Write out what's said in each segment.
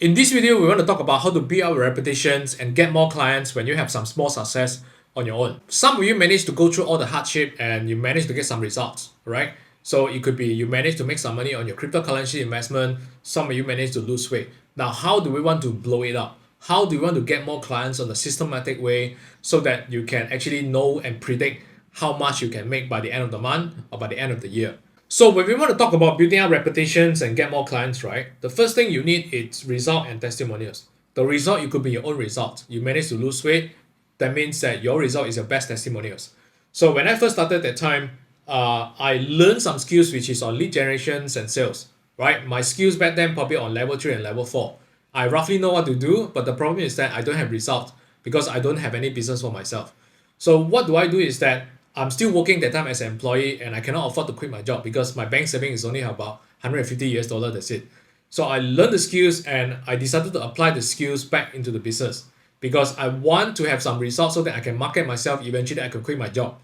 In this video, we want to talk about how to build up your reputations and get more clients when you have some small success on your own. Some of you managed to go through all the hardship and you managed to get some results, right? So it could be you managed to make some money on your cryptocurrency investment. Some of you managed to lose weight. Now, how do we want to blow it up? How do you want to get more clients on a systematic way so that you can actually know and predict how much you can make by the end of the month or by the end of the year? So when we want to talk about building up reputations and get more clients, right? The first thing you need is result and testimonials. The result, it could be your own result. You managed to lose weight, that means that your result is your best testimonials. So when I first started that time, I learned some skills which is on lead generations and sales, right? My skills back then probably on level 3 and level 4. I roughly know what to do, but the problem is that I don't have results because I don't have any business for myself. So what do I do is that I'm still working that time as an employee and I cannot afford to quit my job because my bank saving is only about $150, that's it. So I learned the skills and I decided to apply the skills back into the business because I want to have some results so that I can market myself. Eventually, I can quit my job.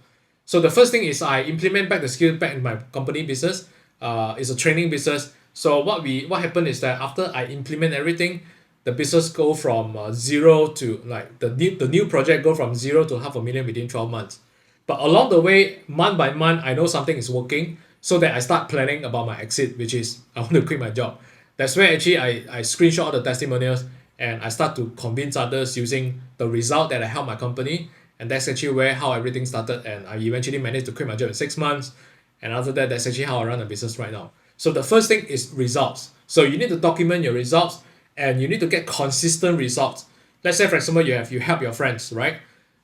So the first thing is I implement back the skill back in my company business. It's a training business. So what happened is that after I implement everything, the business go from zero to like the new project go from zero to $500,000 within 12 months. But along the way, month by month, I know something is working, so that I start planning about my exit, which is I want to quit my job. That's where actually I screenshot all the testimonials and I start to convince others using the result that I helped my company. And that's actually where how everything started. And I eventually managed to quit my job in 6 months. And after that, that's actually how I run a business right now. So the first thing is results. So you need to document your results and you need to get consistent results. Let's say, for example, you help your friends, right?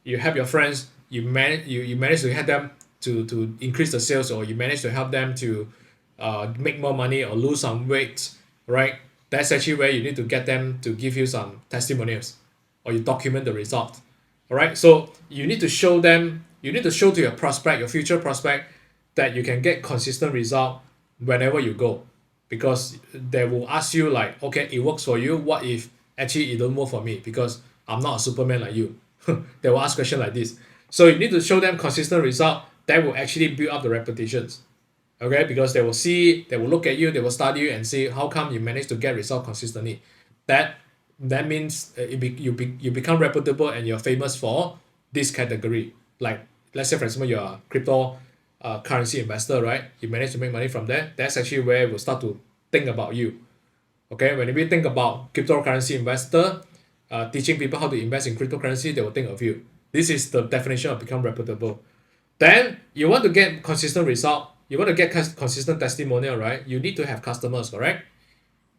You help your friends, you manage to help them to increase the sales, or you manage to help them to make more money or lose some weight, right? That's actually where you need to get them to give you some testimonials or you document the result. All right. So you need to show them, you need to show to your prospect, your future prospect, that you can get consistent result whenever you go. Because they will ask you like, okay, it works for you. What if actually it don't work for me? Because I'm not a Superman like you. They will ask questions like this. So you need to show them consistent result that will actually build up the reputations. Okay, because they will see, they will look at you, they will study you and see how come you manage to get result consistently. That means you become reputable and you're famous for this category. Like let's say for example you're a crypto currency investor, right? You manage to make money from there. That's actually where we'll start to think about you. Okay, when we think about cryptocurrency investor, teaching people how to invest in cryptocurrency, they will think of you. This is the definition of become reputable. Then you want to get consistent result. You want to get consistent testimonial, right? You need to have customers, correct?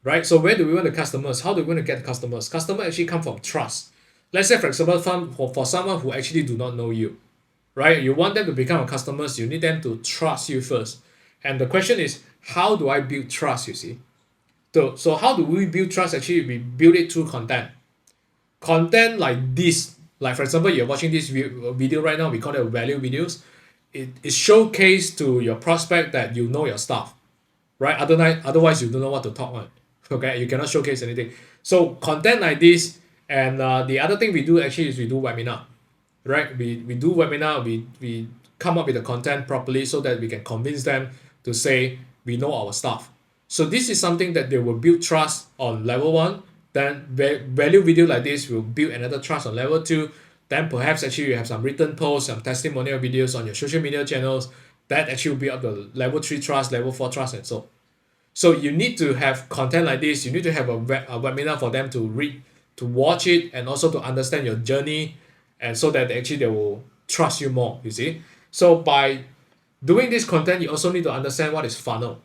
Right? So where do we want the customers? How do we want to get customers? Customers actually come from trust. Let's say, for example, for someone who actually do not know you, right? You want them to become a customers. You need them to trust you first. And the question is, how do I build trust? You see, so how do we build trust? Actually, we build it through content like this. Like for example, you're watching this video right now, we call it value videos. It is showcase to your prospect that you know your stuff, right? Otherwise you don't know what to talk on. Okay, you cannot showcase anything. So content like this, and the other thing we do actually is we do webinar, right? We do webinar, we come up with the content properly so that we can convince them to say we know our stuff. So this is something that they will build trust on level 1. Then value video like this will build another trust on level 2. Then perhaps actually you have some written posts, some testimonial videos on your social media channels that actually will build up the level 3 trust, level 4 trust, and so. So you need to have content like this. You need to have a webinar for them to read, to watch it, and also to understand your journey, and so that actually they will trust you more. You see. So by doing this content, you also need to understand what is funnel.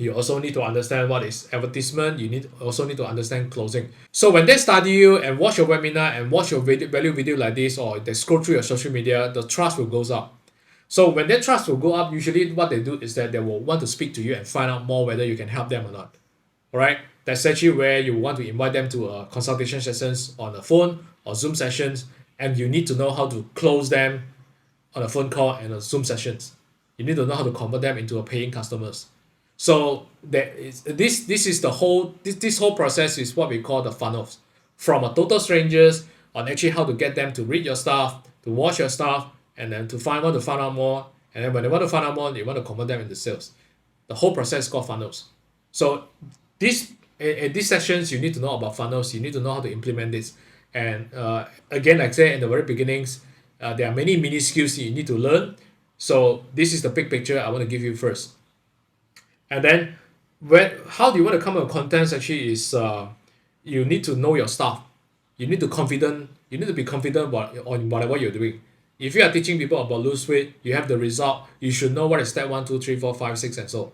You also need to understand what is advertisement. You also need to understand closing. So when they study you and watch your webinar and watch your value video like this, or they scroll through your social media, the trust will goes up. So when their trust will go up, usually what they do is that they will want to speak to you and find out more whether you can help them or not. All right, that's actually where you want to invite them to a consultation sessions on the phone or Zoom sessions, and you need to know how to close them on a phone call and a Zoom sessions. You need to know how to convert them into a paying customers. So this is the whole this whole process is what we call the funnels, from a total strangers on actually how to get them to read your stuff, to watch your stuff, and then to want to find out more, and then when they want to find out more, you want to convert them into sales. The whole process is called funnels. So this in these sessions, you need to know about funnels. You need to know how to implement this. And again, like I said in the very beginnings, there are many mini skills you need to learn. So this is the big picture I want to give you first. And then how do you want to come up with contents actually is you need to know your stuff. You need to be confident on whatever you're doing. If you are teaching people about lose weight, you have the result, you should know what is step 1, 2, 3, 4, 5, 6, and so.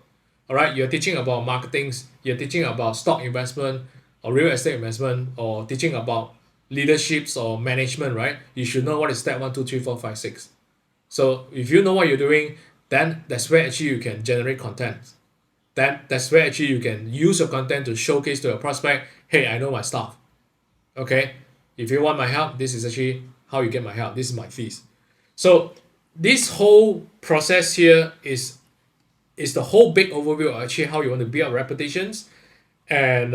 Alright, you're teaching about marketing, you're teaching about stock investment or real estate investment, or teaching about leaderships or management, right? You should know what is step 1, 2, 3, 4, 5, 6. So if you know what you're doing, then that's where actually you can generate content. That's where actually you can use your content to showcase to your prospect, hey, I know my stuff. Okay, if you want my help, this is actually how you get my help. This is my fees. So this whole process here is the whole big overview of actually how you want to build reputations. And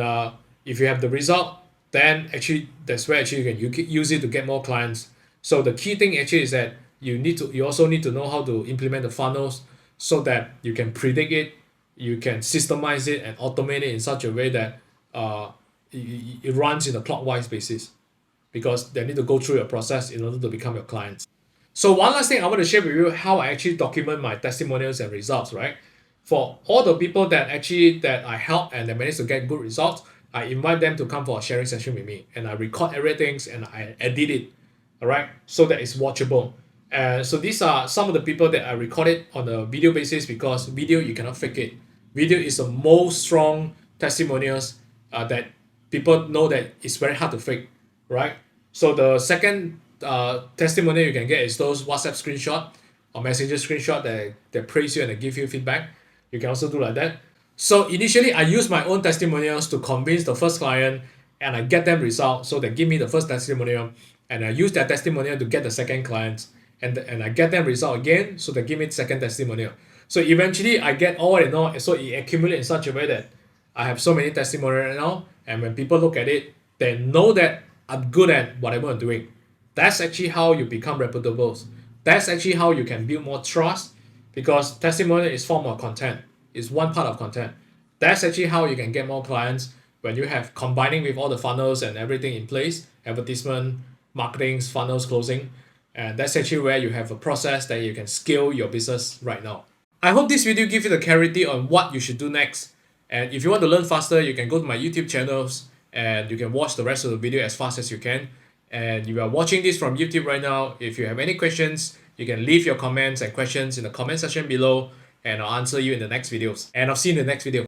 if you have the result, then actually that's where actually you can use it to get more clients. So the key thing actually is that you also need to know how to implement the funnels so that you can predict it, you can systemize it and automate it in such a way that it runs in a clockwise basis, because they need to go through your process in order to become your clients. So one last thing I want to share with you how I actually document my testimonials and results, right? For all the people that I help and they manage to get good results, I invite them to come for a sharing session with me, and I record everything and I edit it, all right, so that it's watchable. And so these are some of the people that I recorded on a video basis, because video you cannot fake it. Video is the most strong testimonials that people know that it's very hard to fake, right? So the second testimonial you can get is those WhatsApp screenshot or Messenger screenshot that praise you and they give you feedback. You can also do like that. So initially, I use my own testimonials to convince the first client, and I get them results. So they give me the first testimonial, and I use that testimonial to get the second client, and I get them result again. So they give me the second testimonial. So eventually, I get all in all. So it accumulates in such a way that I have so many testimonials now, and when people look at it, they know that I'm good at whatever I'm doing. That's actually how you become reputable. That's actually how you can build more trust, because testimonial is form of content. It's one part of content. That's actually how you can get more clients when you have combining with all the funnels and everything in place, advertisement, marketing, funnels, closing. And that's actually where you have a process that you can scale your business right now. I hope this video gives you the clarity on what you should do next. And if you want to learn faster, you can go to my YouTube channels and you can watch the rest of the video as fast as you can. And you are watching this from YouTube right now. If you have any questions, you can leave your comments and questions in the comment section below, and I'll answer you in the next videos. And I'll see you in the next video.